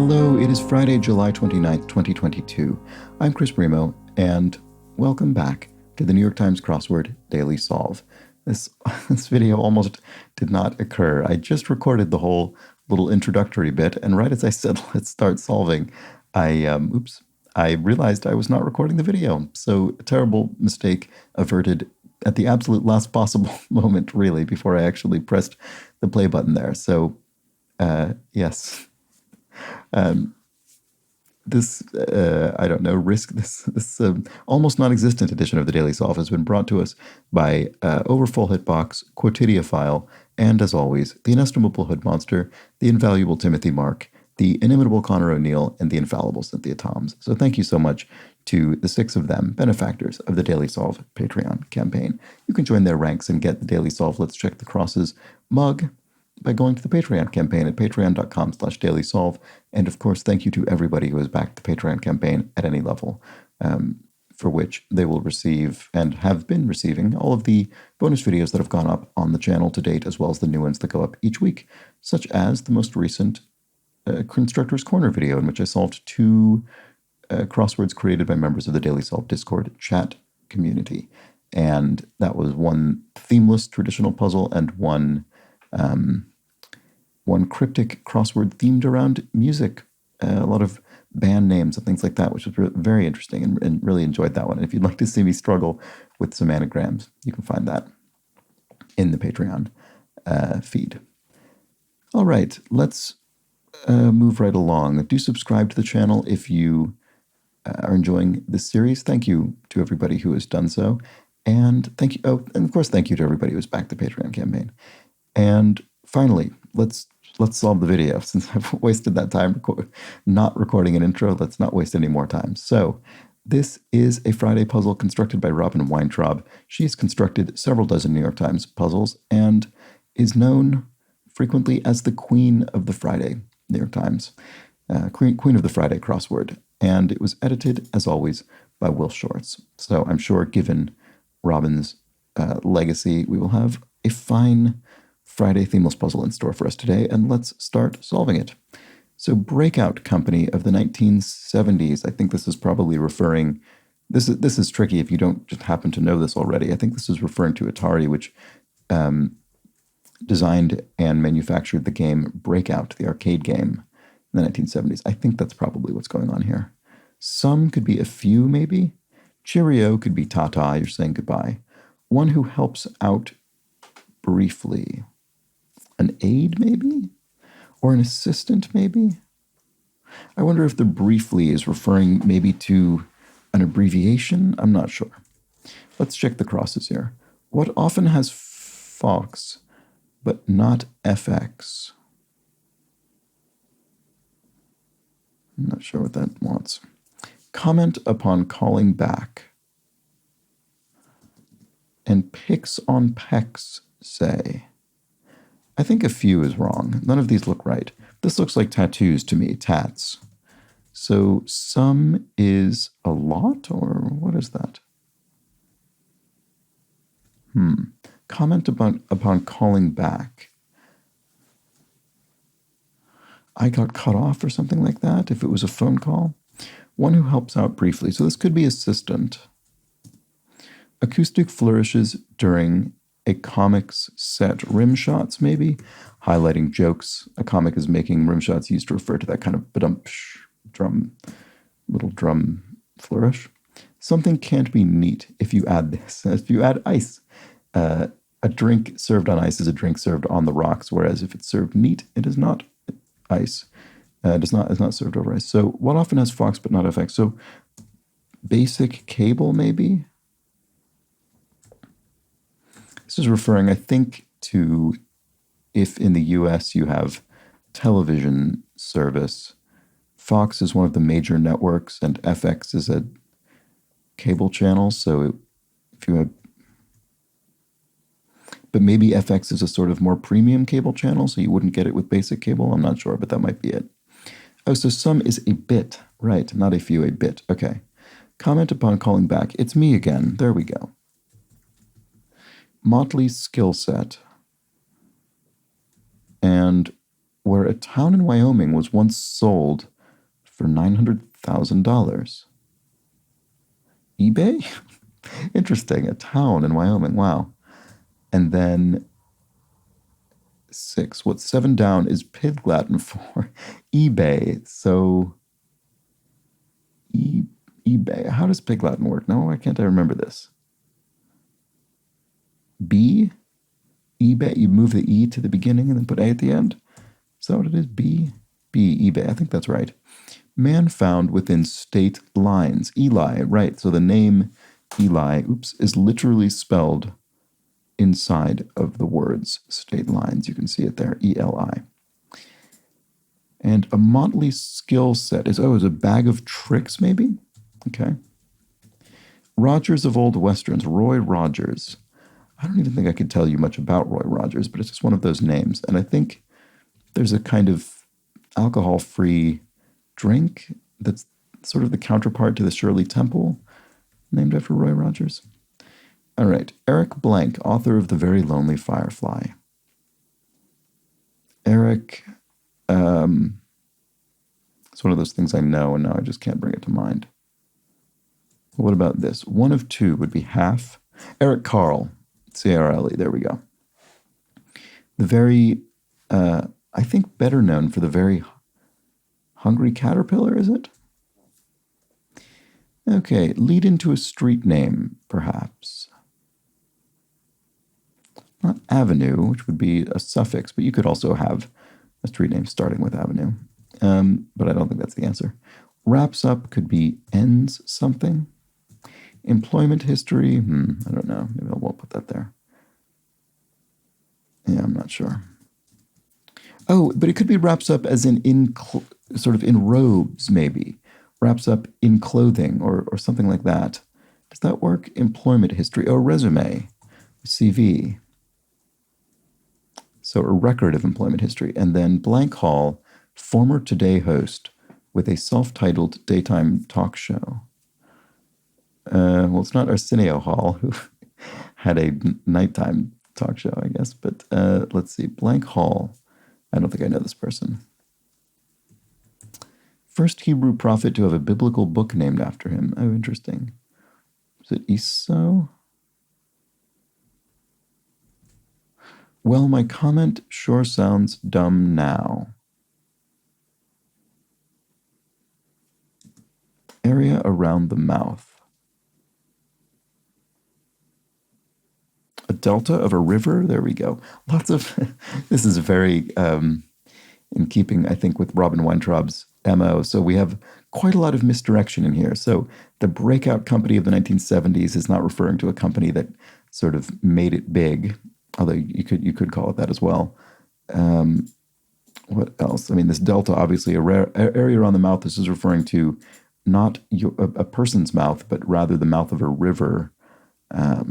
Hello, it is Friday, July 29th, 2022. I'm Chris Bremo, and welcome back to the New York Times Crossword Daily Solve. This video almost did not occur. I just recorded the whole little introductory bit, and right as I said, let's start solving, I realized I was not recording the video. So a terrible mistake averted at the absolute last possible moment, really, before I actually pressed the play button there. So, yes. This almost non-existent edition of the Daily Solve has been brought to us by Overfull Hitbox, Quotidiophile, and as always, the inestimable Hood Monster, the invaluable Timothy Mark, the inimitable Connor O'Neill, and the infallible Cynthia Toms. So thank you so much to the 6 of them, benefactors of the Daily Solve Patreon campaign. You can join their ranks and get the Daily Solve Let's Check the Crosses mug by going to the Patreon campaign at patreon.com/dailysolve. And of course, thank you to everybody who has backed the Patreon campaign at any level, for which they will receive and have been receiving all of the bonus videos that have gone up on the channel to date, as well as the new ones that go up each week, such as the most recent Constructor's Corner video, in which I solved 2 crosswords created by members of the Daily Solve Discord chat community. And that was one themeless traditional puzzle and one cryptic crossword themed around music, a lot of band names and things like that, which was very interesting, and really enjoyed that one. And if you'd like to see me struggle with some anagrams, you can find that in the Patreon feed. All right, let's move right along. Do subscribe to the channel if you are enjoying this series. Thank you to everybody who has done so. And thank you, oh, and of course, thank you to everybody who's backed the Patreon campaign. And finally, let's solve the video. Since I've wasted that time not recording an intro, let's not waste any more time. So this is a Friday puzzle constructed by Robin Weintraub. She has constructed several dozen New York Times puzzles and is known frequently as the Queen of the Friday New York Times, Queen of the Friday crossword. And it was edited, as always, by Will Shorts. So I'm sure, given Robin's legacy, we will have a fine Friday themeless puzzle in store for us today, and let's start solving it. So Breakout Company of the 1970s, I think this is probably referring, this is tricky if you don't just happen to know this already. I think this is referring to Atari, which designed and manufactured the game Breakout, the arcade game, in the 1970s. I think that's probably what's going on here. Some could be a few, maybe. Cheerio could be ta-ta, you're saying goodbye. One who helps out briefly. An aide, maybe? Or an assistant, maybe? I wonder if the briefly is referring maybe to an abbreviation? I'm not sure. Let's check the crosses here. What often has Fox, but not FX? I'm not sure what that wants. Comment upon calling back. And picks on pecs say. I think a few is wrong. None of these look right. This looks like tattoos to me, tats. So some is a lot, or what is that? Comment upon calling back. I got cut off or something like that, if it was a phone call. One who helps out briefly. So this could be assistant. Acoustic flourishes during a comic's set. Rim shots, maybe? Highlighting jokes. A comic is making rim shots used to refer to that kind of ba-dump-sh little drum flourish. Something can't be neat if you add this. If you add ice. A drink served on ice is a drink served on the rocks, whereas if it's served neat, it is not ice. It's not served over ice. So what often has Fox but not FX? So basic cable, maybe? This is referring, I think, to if in the US you have television service. Fox is one of the major networks, and FX is a cable channel. So if you have, but maybe FX is a sort of more premium cable channel, so you wouldn't get it with basic cable. I'm not sure, but that might be it. Oh, so some is a bit, right? Not a few, a bit. Okay. Comment upon calling back. It's me again. There we go. Motley's skill set. And where a town in Wyoming was once sold for $900,000. eBay? Interesting. A town in Wyoming. Wow. And then 6. What's 7 down is Pig Latin for eBay. So eBay. How does Pig Latin work? No, why can't I remember this? B? eBay. You move the E to the beginning and then put A at the end? Is that what it is? B? B, eBay. I think that's right. Man found within state lines. Eli, right. So the name Eli, is literally spelled inside of the words state lines. You can see it there, E-L-I. And a motley skill set is a bag of tricks, maybe? Okay. Rogers of Old Westerns, Roy Rogers. I don't even think I could tell you much about Roy Rogers, but it's just one of those names. And I think there's a kind of alcohol-free drink that's sort of the counterpart to the Shirley Temple, named after Roy Rogers. All right, Eric Blank, author of The Very Lonely Firefly. Eric, it's one of those things I know, and now I just can't bring it to mind. What about this? 1 of 2 would be half. Eric Carle, C-A-R-L-E, there we go. The very, I think better known for The Very Hungry Caterpillar, is it? Okay, lead into a street name, perhaps. Not avenue, which would be a suffix, but you could also have a street name starting with avenue. But I don't think that's the answer. Wraps up could be ends something. Employment history, I don't know. Maybe I won't put that there. Yeah, I'm not sure. Oh, but it could be wraps up as in sort of in robes, maybe. Wraps up in clothing or something like that. Does that work? Employment history. Oh, resume. CV. So a record of employment history. And then Blank Hall, former Today host with a self-titled daytime talk show. Well, it's not Arsenio Hall, who had a nighttime talk show, I guess. But let's see. Blank Hall. I don't think I know this person. First Hebrew prophet to have a biblical book named after him. Oh, interesting. Is it Esau? Well, my comment sure sounds dumb now. Area around the mouth. A delta of a river? There we go. Lots of... This is very in keeping, I think, with Robin Weintraub's MO. So we have quite a lot of misdirection in here. So the breakout company of the 1970s is not referring to a company that sort of made it big, although you could call it that as well. What else? I mean, this delta, obviously, a rare area around the mouth. This is referring to not a person's mouth, but rather the mouth of a river. I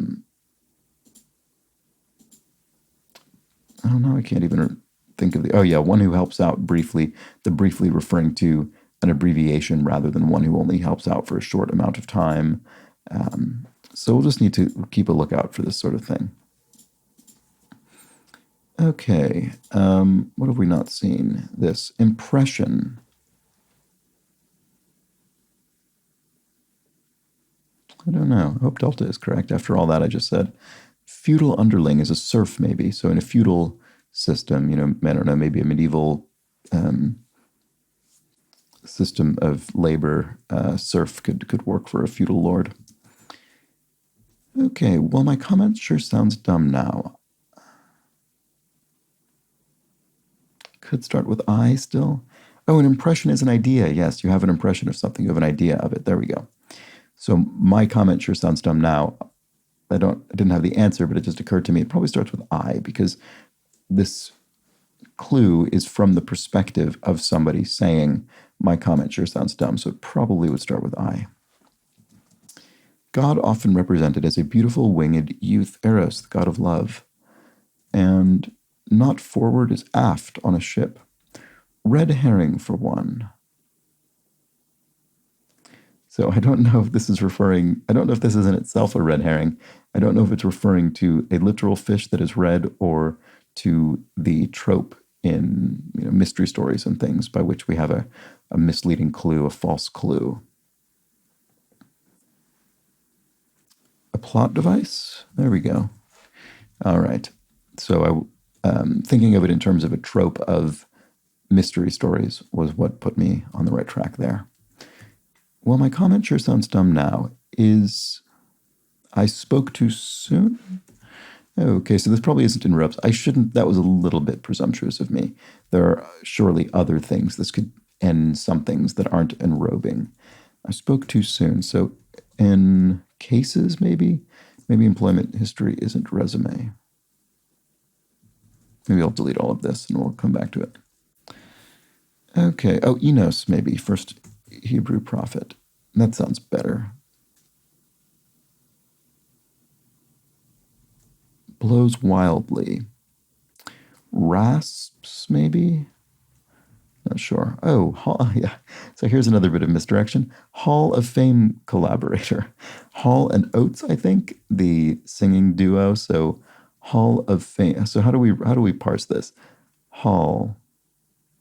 don't know. I can't even think of the... Oh, yeah, one who helps out briefly. The briefly referring to an abbreviation rather than one who only helps out for a short amount of time. So we'll just need to keep a lookout for this sort of thing. Okay, what have we not seen? This impression. I don't know. I hope delta is correct after all that I just said. Feudal underling is a serf, maybe. So in a feudal system, I don't know, maybe a medieval system of labor, serf could work for a feudal lord. Okay, well, my comment sure sounds dumb now. Could start with I still. Oh, an impression is an idea. Yes, you have an impression of something. You have an idea of it. There we go. So my comment sure sounds dumb now. I didn't have the answer, but it just occurred to me. It probably starts with I, because this clue is from the perspective of somebody saying, my comment sure sounds dumb. So it probably would start with I. God often represented as a beautiful winged youth, Eros, the god of love. And not forward is aft on a ship. Red herring for one. So I don't know if this is referring, I don't know if this is in itself a red herring. I don't know if it's referring to a literal fish that is red or to the trope in mystery stories and things by which we have a misleading clue, a false clue. A plot device? There we go. All right. So thinking of it in terms of a trope of mystery stories was what put me on the right track there. Well, my comment sure sounds dumb now. Is I spoke too soon? Okay, so this probably isn't interrupts. I shouldn't, that was a little bit presumptuous of me. There are surely other things. This could end some things that aren't enrobing. I spoke too soon. So in cases, maybe employment history isn't resume. Maybe I'll delete all of this and we'll come back to it. Okay. Oh, Enos, maybe. First Hebrew prophet. That sounds better. Blows wildly. Rasps, maybe? Not sure. Oh, yeah. So here's another bit of misdirection. Hall of Fame collaborator. Hall and Oates, I think, the singing duo. So Hall of Fame. So how do we parse this? Hall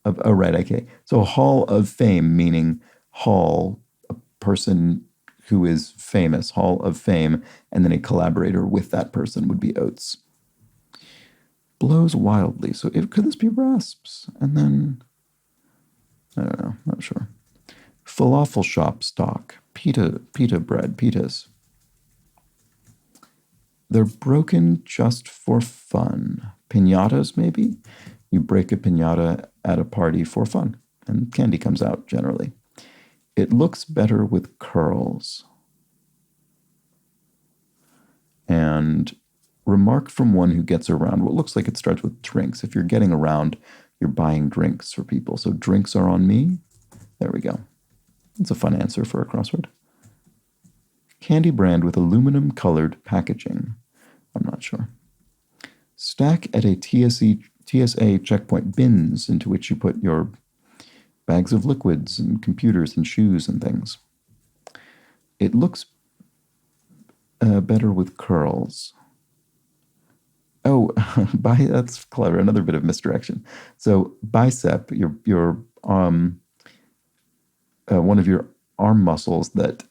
of, oh, right, okay. So Hall of Fame, meaning Hall, a person who is famous, Hall of Fame, and then a collaborator with that person would be Oates. Blows wildly. So could this be rasps? And then, I don't know, not sure. Falafel shop stock. Pita bread, pitas. They're broken just for fun. Piñatas, maybe? You break a piñata at a party for fun, and candy comes out generally. It looks better with curls. And remark from one who gets around. What looks like it starts with drinks. If you're getting around, you're buying drinks for people. So drinks are on me. There we go. That's a fun answer for a crossword. Candy brand with aluminum colored packaging. I'm not sure. Stack at a TSA checkpoint, bins into which you put your bags of liquids and computers and shoes and things. It looks better with curls. Oh, that's clever. Another bit of misdirection. So bicep, your one of your arm muscles that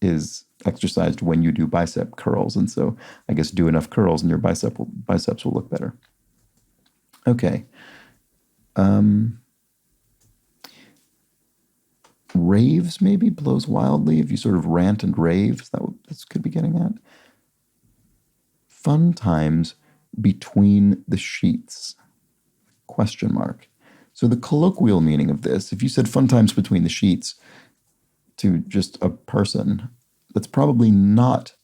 is exercised when you do bicep curls, and so I guess do enough curls and your biceps will look better. Okay. Raves, maybe? Blows wildly. If you sort of rant and rave, is that what this could be getting at? Fun times between the sheets? Question mark. So the colloquial meaning of this, if you said fun times between the sheets to just a person, that's probably not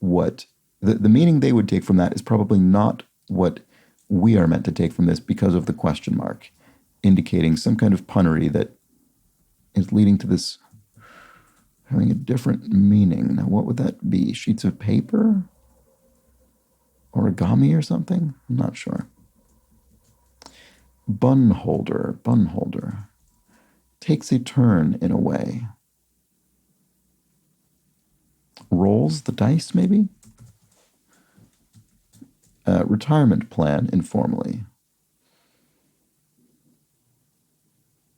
what, the meaning they would take from that is probably not what we are meant to take from this because of the question mark, indicating some kind of punnery that is leading to this having a different meaning. Now, what would that be? Sheets of paper? Origami or something? I'm not sure. Bun holder. Takes a turn in a way. Rolls the dice, maybe? Retirement plan, informally.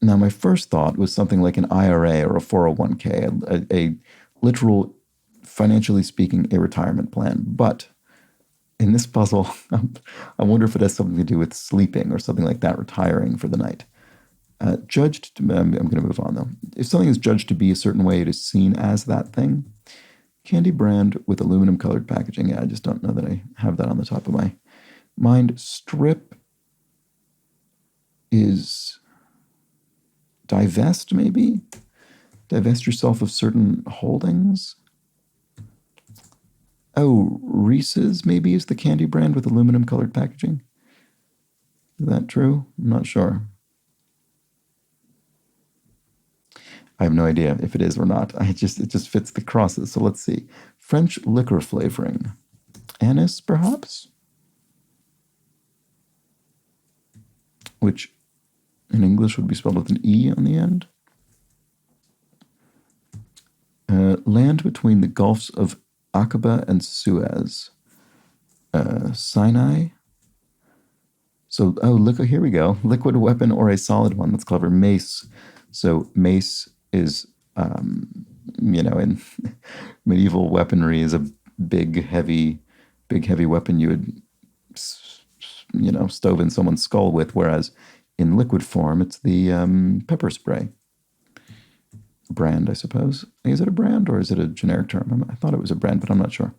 Now, my first thought was something like an IRA or a 401k, a literal, financially speaking, a retirement plan. But in this puzzle, I wonder if it has something to do with sleeping or something like that, retiring for the night. Judged to, I'm going to move on though. If something is judged to be a certain way, it is seen as that thing. Candy brand with aluminum colored packaging. Yeah, I just don't know that I have that on the top of my mind. Strip is divest, maybe? Divest yourself of certain holdings? Oh, Reese's maybe is the candy brand with aluminum colored packaging? Is that true? I'm not sure. I have no idea if it is or not. It just fits the crosses. So let's see. French liquor flavoring. Anise, perhaps? Which in English would be spelled with an E on the end. Land between the Gulfs of Aqaba and Suez. Sinai. So, oh, look, here we go. Liquid weapon or a solid one. That's clever. Mace. So, mace is, in medieval weaponry is a big, heavy, big, heavy weapon you would, stove in someone's skull with, whereas in liquid form, it's the pepper spray brand, I suppose. Is it a brand or is it a generic term? I thought it was a brand, but I'm not sure.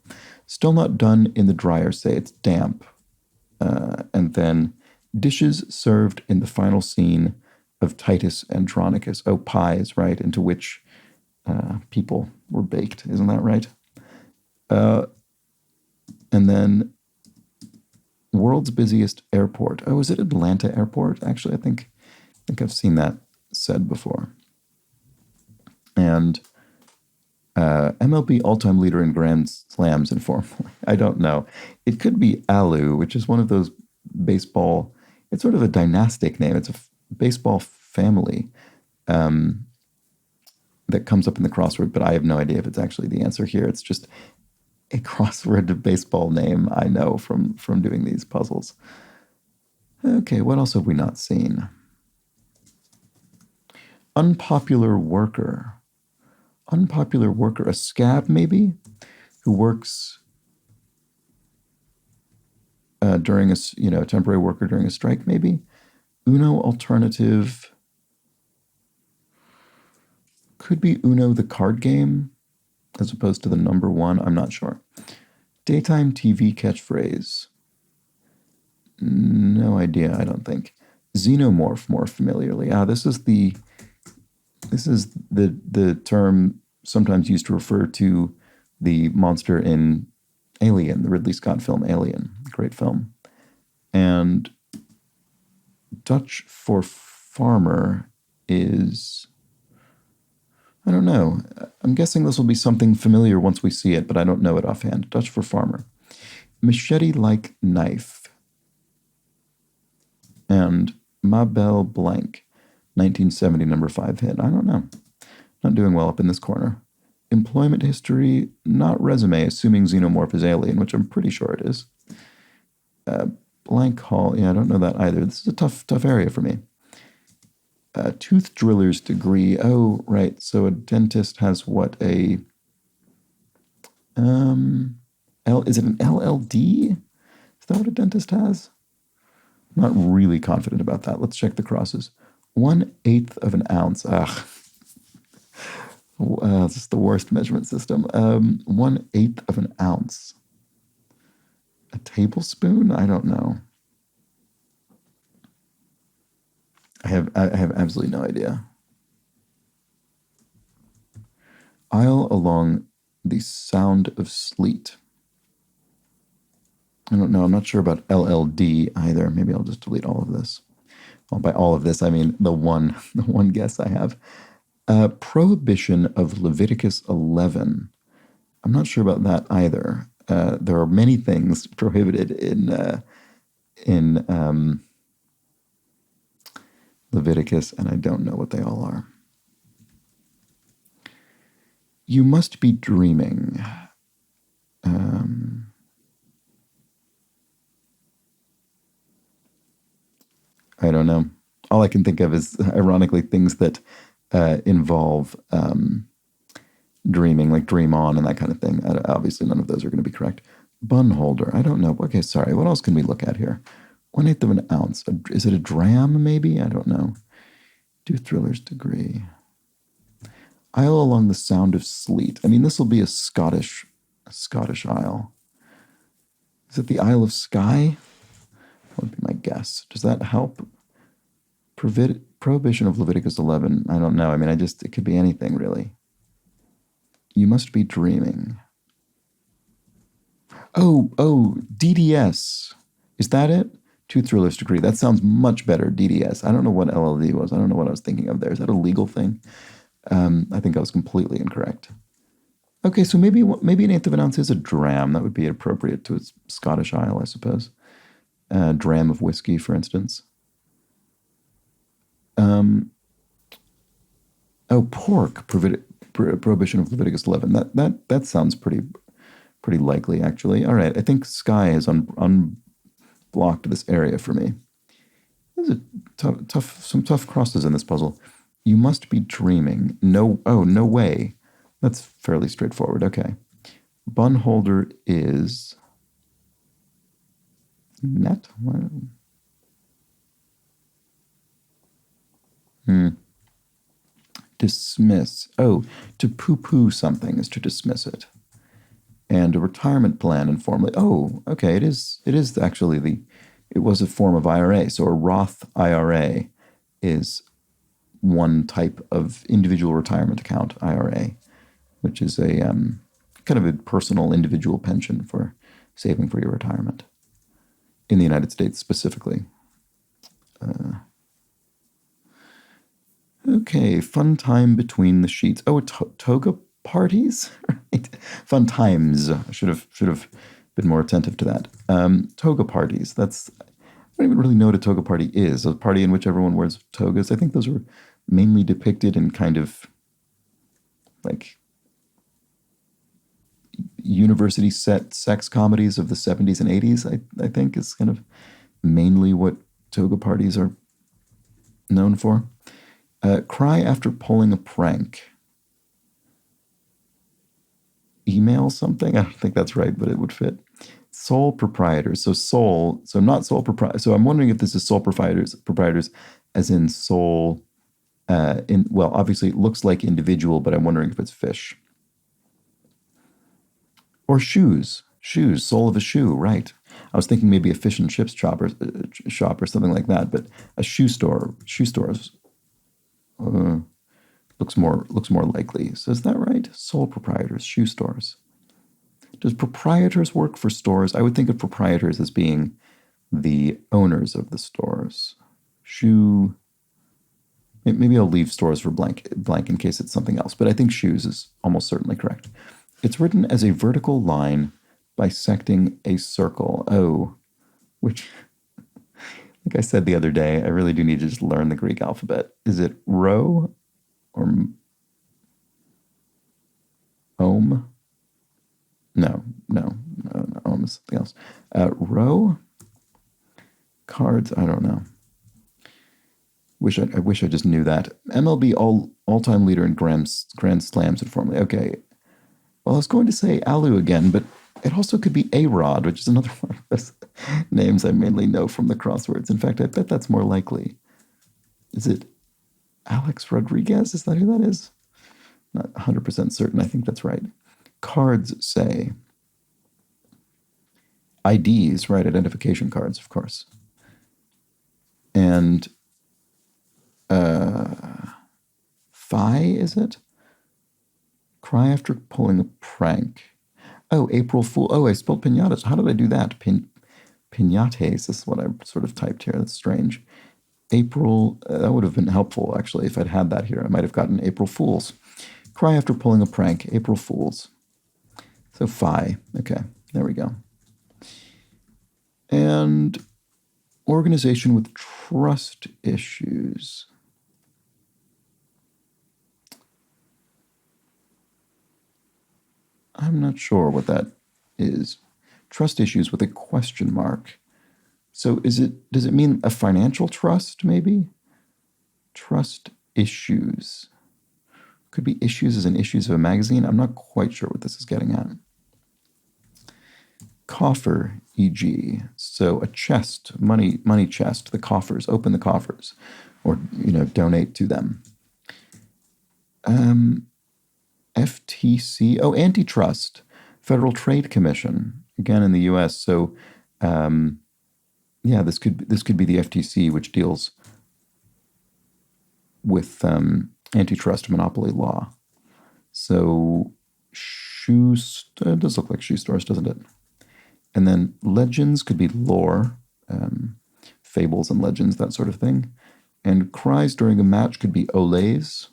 Still not done in the dryer, say it's damp. And then dishes served in the final scene of Titus Andronicus. Oh, pies, right, into which people were baked. Isn't that right? And then world's busiest airport. Oh, is it Atlanta Airport? Actually, I think I've seen that said before. And MLB all-time leader in Grand Slams in form. I don't know. It could be Alu, which is one of those baseball. It's sort of a dynastic name. It's a baseball family that comes up in the crossword, but I have no idea if it's actually the answer here. It's just a crossword baseball name I know from doing these puzzles. Okay, what else have we not seen? Unpopular worker. Unpopular worker, a scab maybe, who works during a temporary worker during a strike maybe. Uno alternative could be Uno the card game as opposed to the number one. I'm not sure. Daytime TV catchphrase. No idea, I don't think. Xenomorph more familiarly. This is the term sometimes used to refer to the monster in Alien, the Ridley Scott film Alien. Great film. And Dutch for farmer is, I don't know. I'm guessing this will be something familiar once we see it, but I don't know it offhand. Dutch for farmer. Machete-like knife. And Ma Belle Blank. 1970 number 5 hit. I don't know. Not doing well up in this corner. Employment history, not resume, assuming Xenomorph is alien, which I'm pretty sure it is. Blank Hall, I don't know that either. This is a tough area for me. Tooth driller's degree. Oh, right. So a dentist has what, is it an LLD? Is that what a dentist has? I'm not really confident about that. Let's check the crosses. 1/8 of an ounce. This is the worst measurement system. 1/8 of an ounce. A tablespoon? I don't know. I have absolutely no idea. Aisle along the sound of sleet. I don't know. I'm not sure about LLD either. Maybe I'll just delete all of this. Well, by all of this, I mean the one guess I have. Prohibition of Leviticus 11. I'm not sure about that either. There are many things prohibited in Leviticus, and I don't know what they all are. You must be dreaming. I don't know. All I can think of is, ironically, things that involve dreaming, like dream on and that kind of thing. Obviously, none of those are going to be correct. Bun holder. I don't know. Okay, sorry. What else can we look at here? 1/8 of an ounce. Is it a dram, maybe? I don't know. Do thriller's degree. Isle along the sound of sleet. I mean, this will be a Scottish isle. Is it the Isle of Skye? That would be my guess. Does that help? Prohibition of Leviticus 11. I don't know. I mean, it could be anything, really. You must be dreaming. Oh, DDS. Is that it? To thriller's degree. That sounds much better, DDS. I don't know what LLD was. I don't know what I was thinking of there. Is that a legal thing? I think I was completely incorrect. Okay, so maybe 1/8 of an ounce is a dram. That would be appropriate to a Scottish isle, I suppose. A dram of whiskey, for instance. Pork. Prohibition of Leviticus 11. That sounds pretty likely, actually. All right, I think Sky has unblocked this area for me. There's some tough crosses in this puzzle. You must be dreaming. No, oh, no way. That's fairly straightforward. Okay. Bun holder is net. Dismiss. Oh, to poo-poo something is to dismiss it. And a retirement plan informally. Oh, okay. It is actually it was a form of IRA. So a Roth IRA is one type of individual retirement account, IRA, which is a kind of a personal individual pension for saving for your retirement in the United States specifically. Okay, fun time between the sheets. Oh, toga parties, right? Fun times. I should have been more attentive to that. Toga parties. I don't even really know what a toga party is. A party in which everyone wears togas. I think those were mainly depicted in kind of like university set sex comedies of the 70s and 80s, I think is kind of mainly what toga parties are known for. Cry after pulling a prank. Email something? I don't think that's right, but it would fit. Sole proprietors. So not sole proprietor. So I'm wondering if this is sole proprietors as in sole, well, obviously it looks like individual, but I'm wondering if it's fish. Or shoes. Shoes, sole of a shoe, right. I was thinking maybe a fish and chips shop or something like that, but a shoe store. Shoe stores looks more likely. So is that right? Sole proprietors, shoe stores. Does proprietors work for stores? I would think of proprietors as being the owners of the stores. Shoe. Maybe I'll leave stores for blank in case it's something else, but I think shoes is almost certainly correct. It's written as a vertical line bisecting a circle. Oh, which, like I said the other day, I really do need to just learn the Greek alphabet. Is it rho or ohm? No. Ohm is something else. Rho? Cards? I don't know. I wish I just knew that. MLB all-time leader in grand slams informally. Okay. Well, I was going to say Alu again, but it also could be A-Rod, which is another one of those names I mainly know from the crosswords. In fact, I bet that's more likely. Is it Alex Rodriguez? Is that who that is? Not 100% certain. I think that's right. Cards say IDs, right? Identification cards, of course. And Phi, is it? Cry after pulling a prank. Oh, April Fool. Oh, I spelled pinatas. How did I do that? Pinates is what I sort of typed here. That's strange. April, that would have been helpful, actually, if I'd had that here. I might have gotten April Fools. Cry after pulling a prank. April Fools. So Phi. Okay, there we go. And organization with trust issues. I'm not sure what that is. Trust issues with a question mark. So does it mean a financial trust, maybe? Trust issues. Could be issues as in issues of a magazine. I'm not quite sure what this is getting at. Coffer, e.g. So a chest, money chest, the coffers, open the coffers, or, donate to them. FTC, antitrust, Federal Trade Commission, again in the U.S. So, this could be the FTC, which deals with antitrust monopoly law. So, it does look like shoe stores, doesn't it? And then legends could be lore, fables and legends, that sort of thing. And cries during a match could be olays,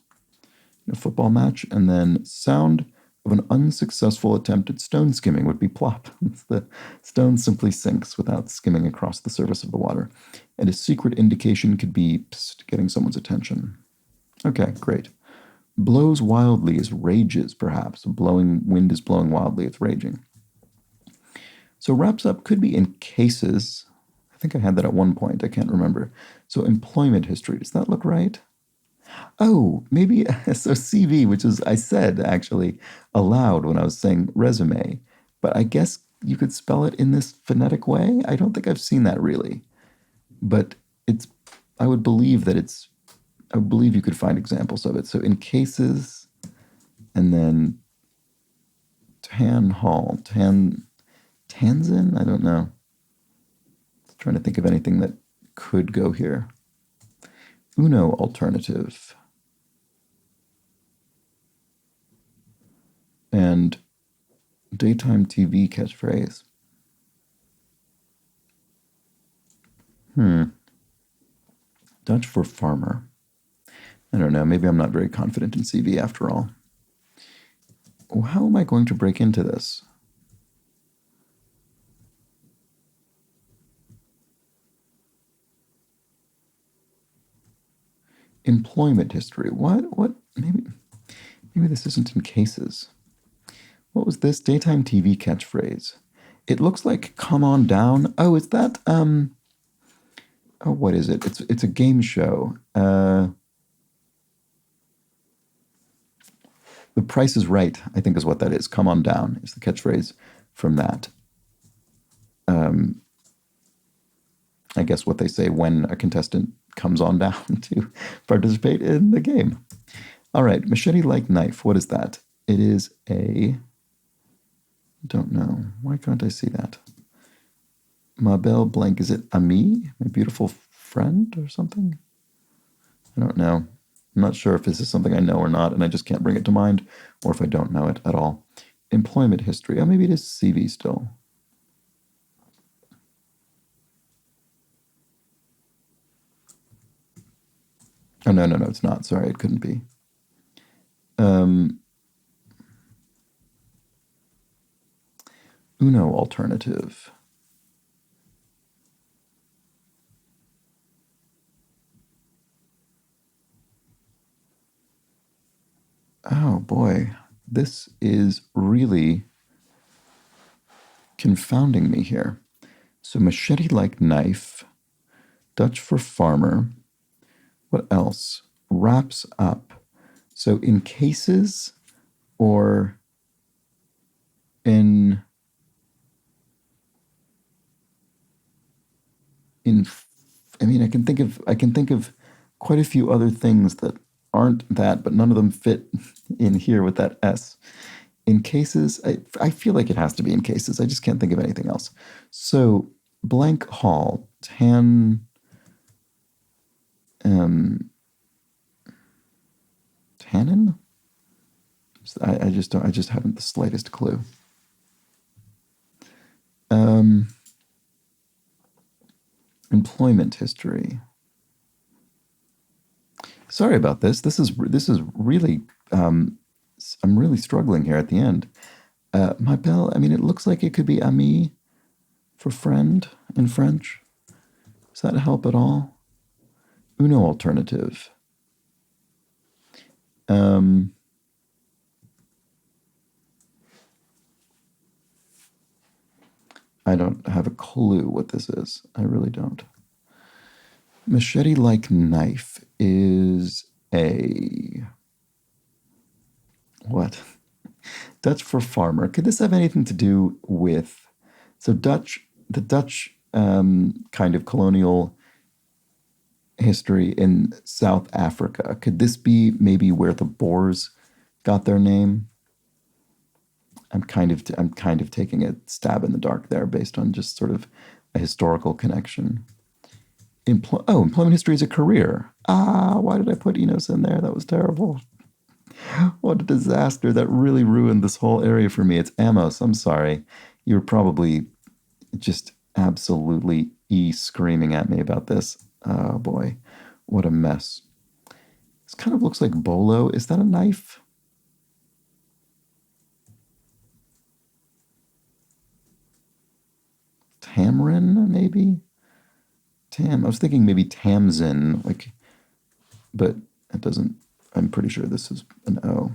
a football match. And then sound of an unsuccessful attempt at stone skimming would be plop. The stone simply sinks without skimming across the surface of the water. And a secret indication could be psst, getting someone's attention. Okay, great. Blows wildly is rages, perhaps. Wind is blowing wildly, it's raging. So wraps up could be in cases. I think I had that at one point. I can't remember. So employment history, does that look right? Oh, maybe so CV, which is I said actually aloud when I was saying resume, but I guess you could spell it in this phonetic way. I don't think I've seen that really, but it's I would believe that it's I would believe you could find examples of it. So in cases, and then Tanzin. I don't know. Trying to think of anything that could go here. Uno alternative. And daytime TV catchphrase. Dutch for farmer. I don't know. Maybe I'm not very confident in CV after all. How am I going to break into this? Employment history. What? Maybe this isn't in cases. What was this? Daytime TV catchphrase. It looks like "Come on down." Oh, is that oh, what is it? It's a game show. The Price is Right, I think is what that is. "Come on down" is the catchphrase from that. I guess what they say when a contestant comes on down to participate in the game. All right, machete-like knife. What is that? It is a... don't know. Why can't I see that? Ma belle blank. Is it ami? My beautiful friend or something? I don't know. I'm not sure if this is something I know or not, and I just can't bring it to mind, or if I don't know it at all. Employment history. Oh, maybe it is CV still. Oh, no, it's not. Sorry, it couldn't be. Uno alternative. Oh, boy. This is really confounding me here. So machete-like knife, Dutch for farmer. What else? Wraps up. So in cases or in I mean, I can think of quite a few other things that aren't that, but none of them fit in here with that S. In cases, I feel like it has to be in cases. I just can't think of anything else. So blank hall, tannin. I just haven't the slightest clue. Employment history. Sorry about this. This is really I'm really struggling here at the end. Ma belle. I mean, it looks like it could be ami for friend in French. Does that help at all? Uno alternative. I don't have a clue what this is. I really don't. Machete-like knife is a... what? Dutch for farmer. Could this have anything to do with... so the Dutch kind of colonial history in South Africa. Could this be maybe where the Boers got their name? I'm kind of taking a stab in the dark there based on just sort of a historical connection. Employment history is a career. Why did I put Enos in there? That was terrible. What a disaster. That really ruined this whole area for me. It's Amos. I'm sorry. You're probably just absolutely screaming at me about this. Oh boy, what a mess. This kind of looks like bolo. Is that a knife? Tamrin, maybe? I was thinking maybe Tamsin, like, but it doesn't. I'm pretty sure this is an O.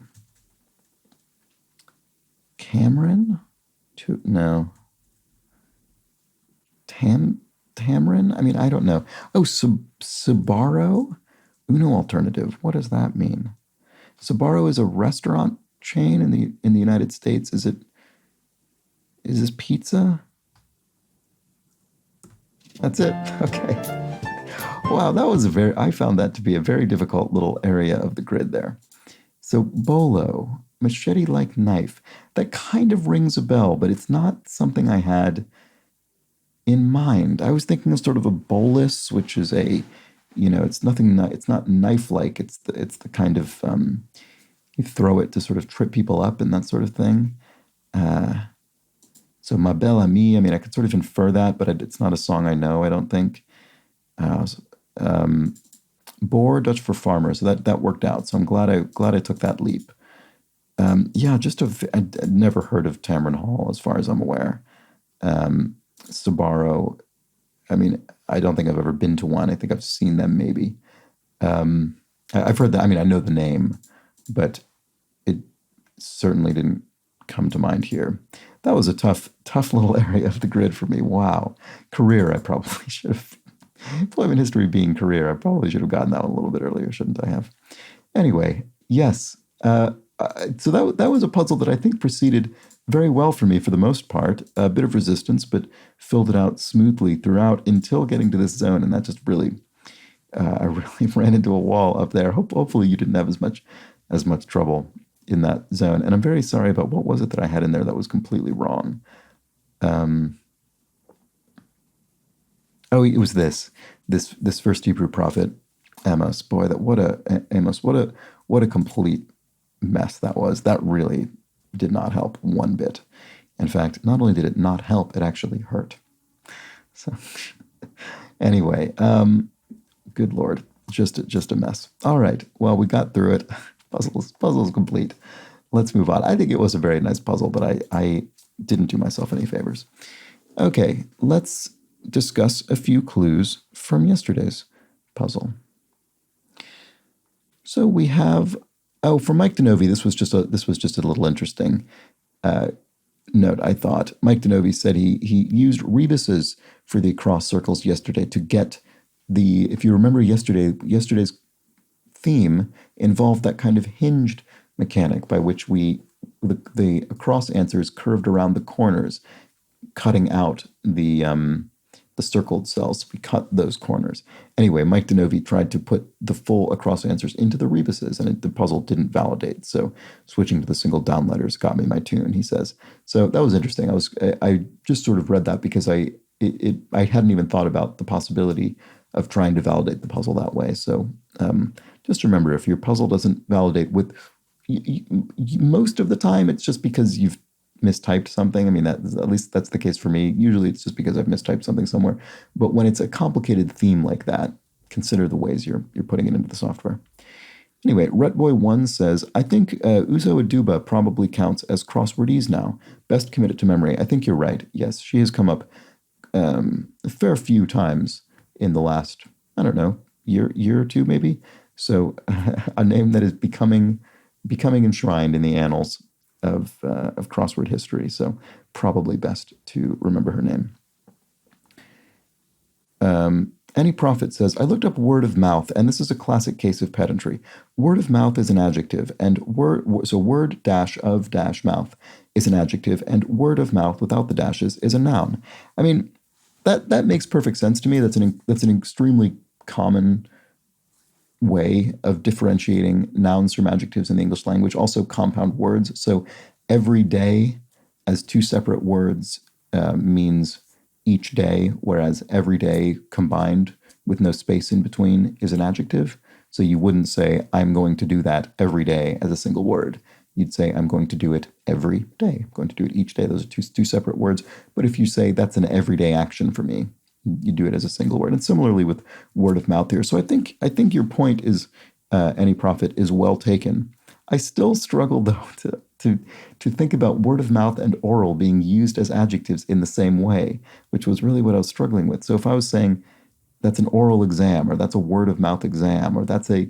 Cameron? No. Tamarin? I mean, I don't know. Oh, Sbarro? Uno alternative. What does that mean? Sbarro is a restaurant chain in the United States. Is this pizza? That's it. Okay. Wow, that was I found that to be a very difficult little area of the grid there. So bolo, machete-like knife. That kind of rings a bell, but it's not something I had in mind. I was thinking of sort of a bolus, which is it's nothing, it's not knife-like. It's the kind of, you throw it to sort of trip people up and that sort of thing. So Ma Belle Amie, I mean, I could sort of infer that, but it's not a song I know, I don't think. Boer, Dutch for farmer, so that worked out. So I'm glad I took that leap. Yeah, I'd never heard of Tamron Hall as far as I'm aware. Sbarro, I mean, I don't think I've ever been to one. I think I've seen them maybe. I've heard that. I mean, I know the name, but it certainly didn't come to mind here. That was a tough little area of the grid for me. Wow. Career, I probably should have. Employment history being career, I probably should have gotten that one a little bit earlier, shouldn't I have? Anyway, yes. So that was a puzzle that I think proceeded very well for me for the most part. A bit of resistance, but filled it out smoothly throughout until getting to this zone, and that just really, I really ran into a wall up there. Hopefully you didn't have as much trouble in that zone. And I'm very sorry about what was it that I had in there that was completely wrong. Oh, it was this first Hebrew prophet, Amos. Boy, what a complete mess that was. That really did not help one bit. In fact, not only did it not help, it actually hurt. So anyway, good Lord, just a mess. All right, well, we got through it. Puzzle's complete. Let's move on. I think it was a very nice puzzle, but I didn't do myself any favors. Okay, let's discuss a few clues from yesterday's puzzle. So we have, for Mike Denovi, this was just a little interesting note, I thought. Mike Denovi said he used rebuses for the cross circles yesterday to get if you remember yesterday's theme involved that kind of hinged mechanic by which the cross answers curved around the corners, cutting out the circled cells. We cut those corners. Anyway, Mike Denovi tried to put the full across answers into the rebuses, and the puzzle didn't validate. So switching to the single down letters got me my tune, he says. So that was interesting. I just sort of read that because I hadn't even thought about the possibility of trying to validate the puzzle that way. So just remember, if your puzzle doesn't validate most of the time, it's just because you've mistyped something. I mean, at least that's the case for me. Usually it's just because I've mistyped something somewhere. But when it's a complicated theme like that, consider the ways you're putting it into the software. Anyway, Retboy1 says, I think Uzo Aduba probably counts as crosswordese now. Best committed to memory. I think you're right. Yes, she has come up a fair few times in the last, I don't know, year or two maybe. So a name that is becoming enshrined in the annals of crossword history. So probably best to remember her name. Any Prophet says, I looked up word of mouth, and this is a classic case of pedantry. Word of mouth is an adjective, and word dash of dash mouth is an adjective, and word of mouth without the dashes is a noun. I mean, that makes perfect sense to me. That's an extremely common way of differentiating nouns from adjectives in the English language. Also compound words. So every day as two separate words means each day, whereas every day combined with no space in between is an adjective. So you wouldn't say, I'm going to do that every day as a single word. You'd say, I'm going to do it every day. I'm going to do it each day. Those are two separate words. But if you say that's an everyday action for me, you do it as a single word. And similarly with word of mouth here. So I think your point is, Any Prophet, is well taken. I still struggle, though, to think about word of mouth and oral being used as adjectives in the same way, which was really what I was struggling with. So if I was saying that's an oral exam, or that's a word of mouth exam, or that's a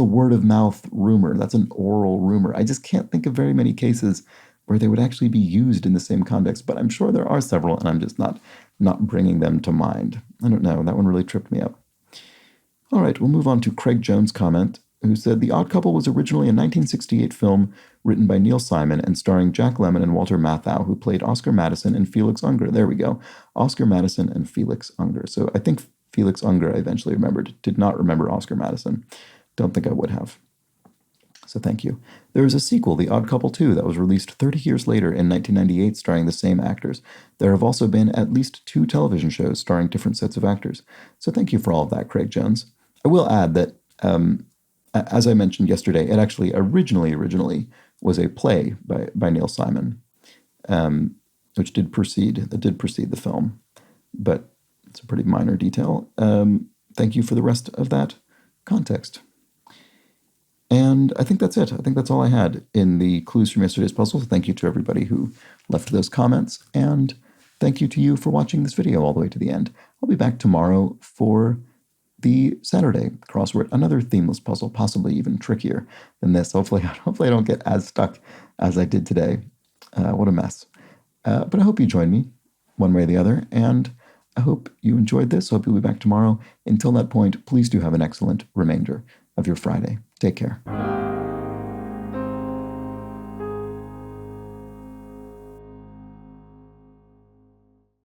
word of mouth rumor, that's an oral rumor, I just can't think of very many cases where they would actually be used in the same context. But I'm sure there are several, and I'm just not not bringing them to mind. I don't know. That one really tripped me up. All right, we'll move on to Craig Jones' comment, who said, The Odd Couple was originally a 1968 film written by Neil Simon and starring Jack Lemmon and Walter Matthau, who played Oscar Madison and Felix Unger. There we go. Oscar Madison and Felix Unger. So I think Felix Unger I eventually remembered. Did not remember Oscar Madison. Don't think I would have. So thank you. There is a sequel, The Odd Couple 2, that was released 30 years later in 1998 starring the same actors. There have also been at least 2 television shows starring different sets of actors. So thank you for all of that, Craig Jones. I will add that, as I mentioned yesterday, it actually originally was a play by Neil Simon, which did precede the film, but it's a pretty minor detail. Thank you for the rest of that context. And I think that's it. I think that's all I had in the clues from yesterday's puzzle. So thank you to everybody who left those comments, and thank you to you for watching this video all the way to the end. I'll be back tomorrow for the Saturday crossword, another themeless puzzle, possibly even trickier than this. Hopefully I don't get as stuck as I did today. What a mess. But I hope you join me one way or the other, and I hope you enjoyed this. Hope you'll be back tomorrow. Until that point, please do have an excellent remainder of your Friday. Take care.